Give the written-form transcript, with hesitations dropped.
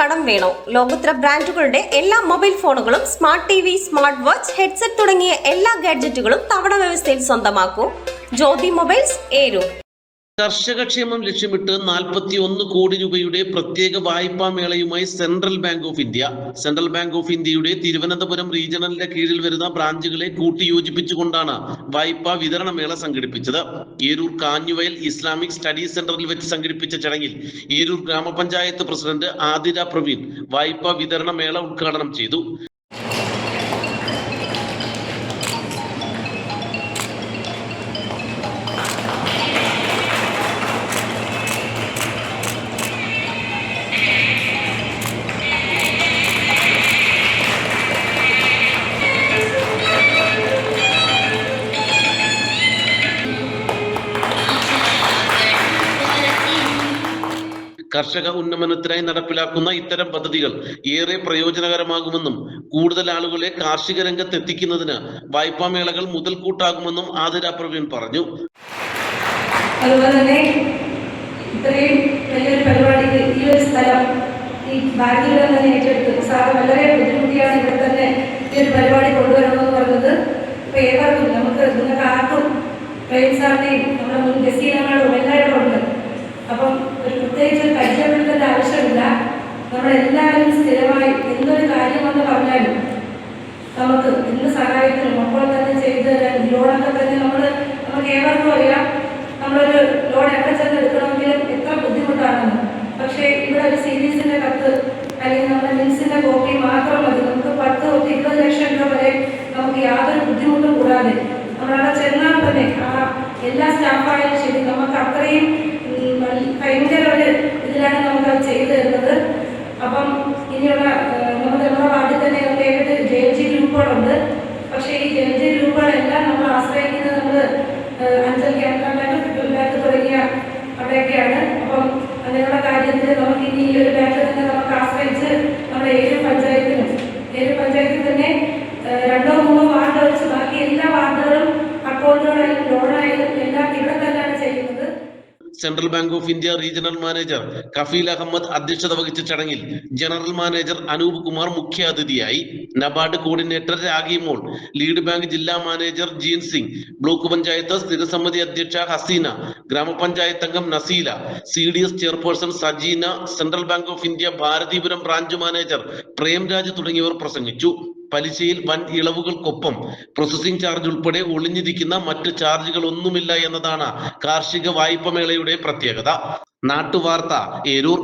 കടം വേണോ? ലോകോത്തര ബ്രാൻഡുകളുടെ എല്ലാ മൊബൈൽ ഫോണുകളും smart TV, smart watch, headset തുടങ്ങിയ എല്ലാ ഗാഡ്ജറ്റുകളും തവണ വ്യവസ്ഥയിൽ സ്വന്തമാക്കൂ. ജ്യോതി മൊബൈൽസ്, ഏരൂർ. കർഷകക്ഷേമം ലക്ഷ്യമിട്ട് 41 കോടി രൂപയുടെ പ്രത്യേക വായ്പാ മേളയുമായി central bank of India. Central bank of ഇന്ത്യയുടെ തിരുവനന്തപുരം റീജിയണലിന്റെ കീഴിൽ വരുന്ന ബ്രാഞ്ചുകളെ കൂട്ടിയോജിപ്പിച്ചുകൊണ്ടാണ് വായ്പാ വിതരണ മേള സംഘടിപ്പിച്ചത്. ഏരൂർ കാഞ്ഞുവയൽ ഇസ്ലാമിക് സ്റ്റഡീസ് സെന്ററിൽ വെച്ച് സംഘടിപ്പിച്ച ചടങ്ങിൽ ഏരൂർ ഗ്രാമപഞ്ചായത്ത് പ്രസിഡന്റ് ആതിര പ്രവീൺ വായ്പാ വിതരണ മേള ഉദ്ഘാടനം ചെയ്തു. കർഷക ഉന്നമനത്തിനായി നടപ്പിലാക്കുന്ന ഇത്തരം പദ്ധതികൾ ഏറെ പ്രയോജനകരമാകുമെന്നും കൂടുതൽ ആളുകളെ കാർഷിക രംഗത്ത് എത്തിക്കുന്നതിന് വായ്പാ മേളകൾ മുതൽക്കൂട്ടാകുമെന്നും ആതിര പ്രവീൺ പറഞ്ഞു. അതുപോലെ തന്നെ ഇത്രയും വലിയൊരു പരിപാടിക്ക് ഈ ഒരു സ്ഥലം ഈ ബാങ്കുകൾ തന്നെ ഏറ്റെടുത്ത് സാർ വളരെ ബുദ്ധിമുട്ടിയാണ് ഇവിടെ തന്നെ ഈ ഒരു പരിപാടി കൊണ്ടുവരണമെന്ന് പറഞ്ഞത്. ഇപ്പൊ ഏവർക്കും നിങ്ങൾക്ക് ആർക്കും പ്രേം സാറിനെയും നമ്മുടെ മുൻ ഗസീനങ്ങളും എല്ലാവരും ഉണ്ട്. അപ്പം ഒരു പ്രത്യേകിച്ച് ഒരു പരിചയപ്പെടുത്തേണ്ട ആവശ്യമില്ല. നമ്മളെല്ലാവരും സ്ഥിരമായി എന്തൊരു കാര്യമെന്ന് പറഞ്ഞാലും നമുക്ക് എന്ത് സഹായത്തിനും അപ്പോൾ തന്നെ ചെയ്തു തരാൻ ലോണൊക്കെ തന്നെ നമുക്ക് ഏവർക്കും അറിയാം. നമ്മളൊരു ലോൺ എവിടെ ചെന്ന് എടുക്കണമെങ്കിലും എത്ര ബുദ്ധിമുട്ടാണെന്ന്. പക്ഷേ ഇവിടെ ഒരു സീരീസിന്റെ കത്ത് അല്ലെങ്കിൽ നമ്മുടെ ലിൻസിന്റെ കോപ്പി മാത്രം മതി. നമുക്ക് 10 തൊട്ട് 20 ലക്ഷം രൂപ വരെ നമുക്ക് യാതൊരു ബുദ്ധിമുട്ടും കൂടാതെ നമ്മളവിടെ ചെന്നാൽ തന്നെ എല്ലാ സ്റ്റാഫായാലും ശരി നമുക്ക് അത്രയും ഭയങ്കര ഒരു ഇതിലാണ് നമുക്കത് ചെയ്തു തരുന്നത്. അപ്പം ഇനിയുള്ള നമ്മുടെ വാർഡിൽ തന്നെ ഏകദേശം JLG ഗ്രൂപ്പുകളുണ്ട്. പക്ഷേ ഈ JLG ഗ്രൂപ്പുകളെല്ലാം നമ്മൾ ആശ്രയിക്കുന്നത് നമ്മൾ അഞ്ചൽ കേന്ദ്ര ബാങ്ക്, ഫെഡറൽ ബാങ്ക് തുടങ്ങിയ അവിടെയൊക്കെയാണ്. അപ്പം അങ്ങനെയുള്ള കാര്യത്തിൽ നമുക്ക് ഇനി ഈ ഒരു ബാങ്ക് തന്നെ നമുക്ക് ആശ്രയിച്ച് നമ്മുടെ ഏഴ് പഞ്ചായത്തിൽ തന്നെ 2 3 വാർഡ് വെച്ച് ബാക്കി എല്ലാ വാർഡുകളും അക്കൗണ്ടുകളായാലും ലോണായാലും എല്ലാം ഇവിടെ തന്നെയാണ് ചെയ്യുന്നത്. Central bank of India regional manager Kafeel Ahmed അധ്യക്ഷത വഹിച്ച ചടങ്ങിൽ ജനറൽ മാനേജർ അനൂപ് കുമാർ മുഖ്യാതിഥിയായി. NABARD coordinator Ragi Mol, lead bank ജില്ലാ മാനേജർ ജീൻ സിംഗ്, ബ്ലോക്ക് പഞ്ചായത്ത് സ്ഥിരസമിതി അധ്യക്ഷ ഹസീന, ഗ്രാമപഞ്ചായത്ത് അംഗം Naseela, CDS chairperson Sajeena, central bank of India Bharathipuram branch manager Premraj തുടങ്ങിയവർ പ്രസംഗിച്ചു. പലിശയിൽ വൻ ഇളവുകൾക്കൊപ്പം പ്രോസസിംഗ് ചാർജ് ഉൾപ്പെടെ ഒളിഞ്ഞിരിക്കുന്ന മറ്റ് ചാർജുകൾ ഒന്നുമില്ല എന്നതാണ് കാർഷിക വായ്പ മേളയുടെ പ്രത്യേകത. നാട്ടുവാർത്ത, ഏരൂർ.